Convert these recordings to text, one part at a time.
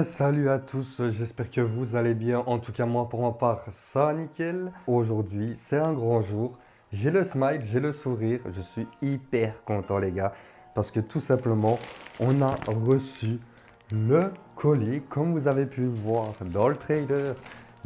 salut à tous, j'espère que vous allez bien. En tout cas, moi, pour ma part, ça va nickel. Aujourd'hui, c'est un grand jour. J'ai le smile, j'ai le sourire. Je suis hyper content, les gars, parce que tout simplement, on a reçu le colis, comme vous avez pu voir dans le trailer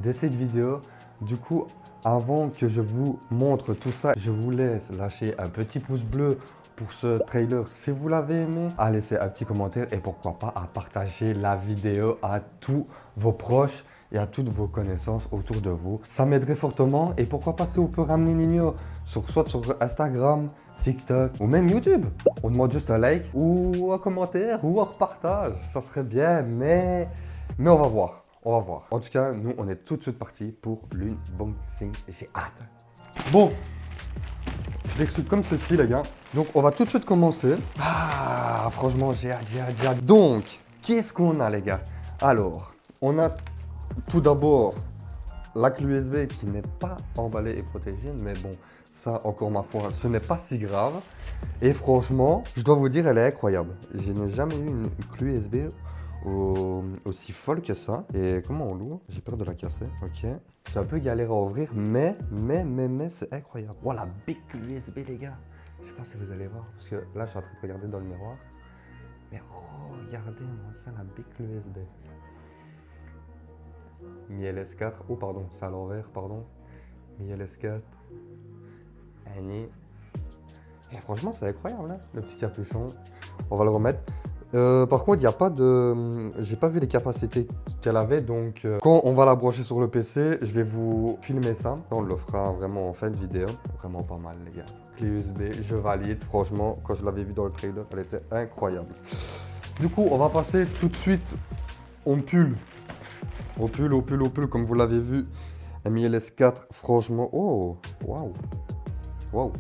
de cette vidéo. Du coup, avant que je vous montre tout ça, je vous laisse lâcher un petit pouce bleu pour ce trailer si vous l'avez aimé, à laisser un petit commentaire et pourquoi pas à partager la vidéo à tous vos proches et à toutes vos connaissances autour de vous. Ça m'aiderait fortement et pourquoi pas si on peut ramener Nino soit sur Instagram, TikTok ou même YouTube. On demande juste un like ou un commentaire ou un repartage, ça serait bien, mais on va voir. On va voir. En tout cas, nous, on est tout de suite parti pour l'unboxing. J'ai hâte. Bon, je l'explique comme ceci, les gars. Donc, on va tout de suite commencer. Ah, franchement, j'ai hâte. Donc, qu'est-ce qu'on a, les gars? Alors, on a tout d'abord la clé USB qui n'est pas emballée et protégée. Mais bon, ça, encore ma foi, ce n'est pas si grave. Et franchement, je dois vous dire, elle est incroyable. Je n'ai jamais eu une clé USB aussi folle que ça. Et comment on l'ouvre? J'ai peur de la casser. Ok. C'est un peu galère à ouvrir, mais c'est incroyable. Voilà, big USB, les gars. Je sais pas si vous allez voir, parce que là, je suis en train de regarder dans le miroir. Mais regardez-moi ça, la big USB. Mi LS4. Oh, pardon, c'est à l'envers, pardon. Mi LS4. Annie. Et franchement, c'est incroyable, hein, le petit capuchon. On va le remettre. Par contre, il n'y a pas de... J'ai pas vu les capacités qu'elle avait, donc quand on va la brancher sur le PC, je vais vous filmer ça. On le fera vraiment en fin de vidéo. Vraiment pas mal, les gars. Clé USB, je valide. Franchement, quand je l'avais vu dans le trailer, elle était incroyable. Du coup, on va passer tout de suite au pull. Au pull, comme vous l'avez vu. Mi LS4, franchement... Oh, waouh. Waouh.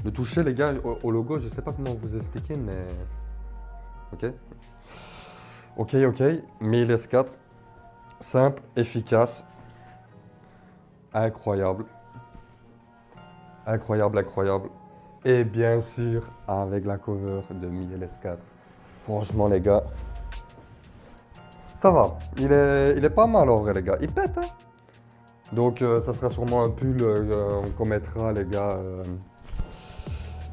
Le toucher, les gars, au logo, je sais pas comment vous expliquer, mais... Ok. Mi LS4, simple, efficace, incroyable. Et bien sûr, avec la cover de Mi LS4. Franchement, les gars, ça va. Il est pas mal en vrai, les gars. Il pète, hein. Donc, ça sera sûrement un pull qu'on mettra, les gars.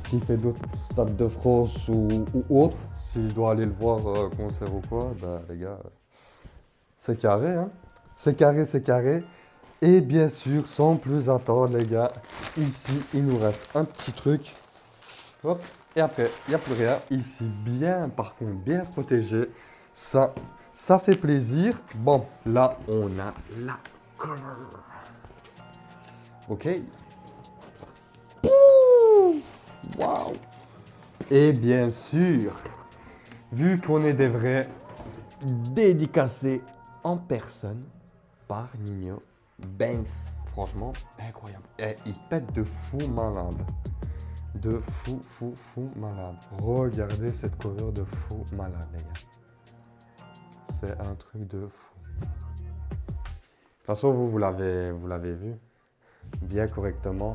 S'il fait d'autres stades de France ou autre, si je dois aller le voir concert ou quoi, ben les gars, c'est carré, hein. C'est carré. Et bien sûr, sans plus attendre, les gars, ici, il nous reste un petit truc. Hop, et après, il n'y a plus rien. Ici, par contre, bien protégé. Ça fait plaisir. Bon, là, on a la cover. Ok. Waouh! Et bien sûr, vu qu'on est des vrais, dédicacés en personne par Nino Banks. Franchement, incroyable. Et il pète de fou malade. De fou malade. Regardez cette cover de fou malade, les gars. C'est un truc de fou. De toute façon, vous l'avez vu bien correctement.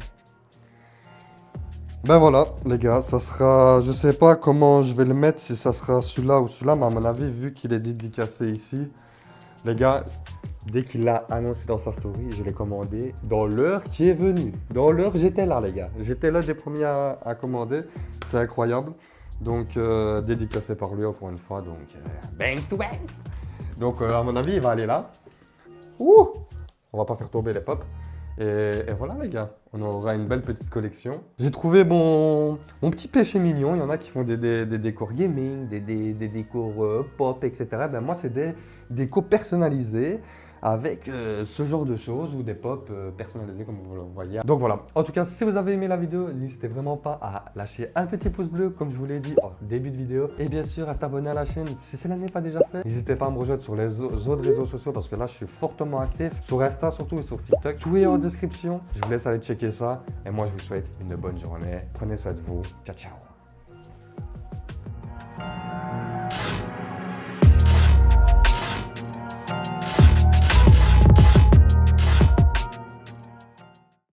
Ben voilà, les gars, ça sera... Je sais pas comment je vais le mettre, si ça sera celui-là ou celui-là, mais à mon avis, vu qu'il est dédicacé ici, les gars, dès qu'il l'a annoncé dans sa story, je l'ai commandé dans l'heure qui est venue. Dans l'heure, j'étais là, les gars. J'étais là des premiers à commander. C'est incroyable. Donc, dédicacé par lui, encore une fois. Donc, Banks to Banks. Donc, à mon avis, il va aller là. Ouh! On va pas faire tomber les pops. Et voilà, les gars, on aura une belle petite collection. J'ai trouvé mon petit péché mignon. Il y en a qui font des décors gaming, des décors pop, etc. Ben moi, c'est des décors personnalisés avec ce genre de choses ou des pop personnalisés comme vous le voyez. Donc voilà, en tout cas, si vous avez aimé la vidéo, n'hésitez vraiment pas à lâcher un petit pouce bleu, comme je vous l'ai dit au début de vidéo. Et bien sûr, à t'abonner à la chaîne si cela n'est pas déjà fait. N'hésitez pas à me rejoindre sur les autres réseaux sociaux parce que là, je suis fortement actif. Sur Insta surtout et sur TikTok. Tout est en description. Je vous laisse aller checker ça. Et moi, je vous souhaite une bonne journée. Prenez soin de vous. Ciao, ciao.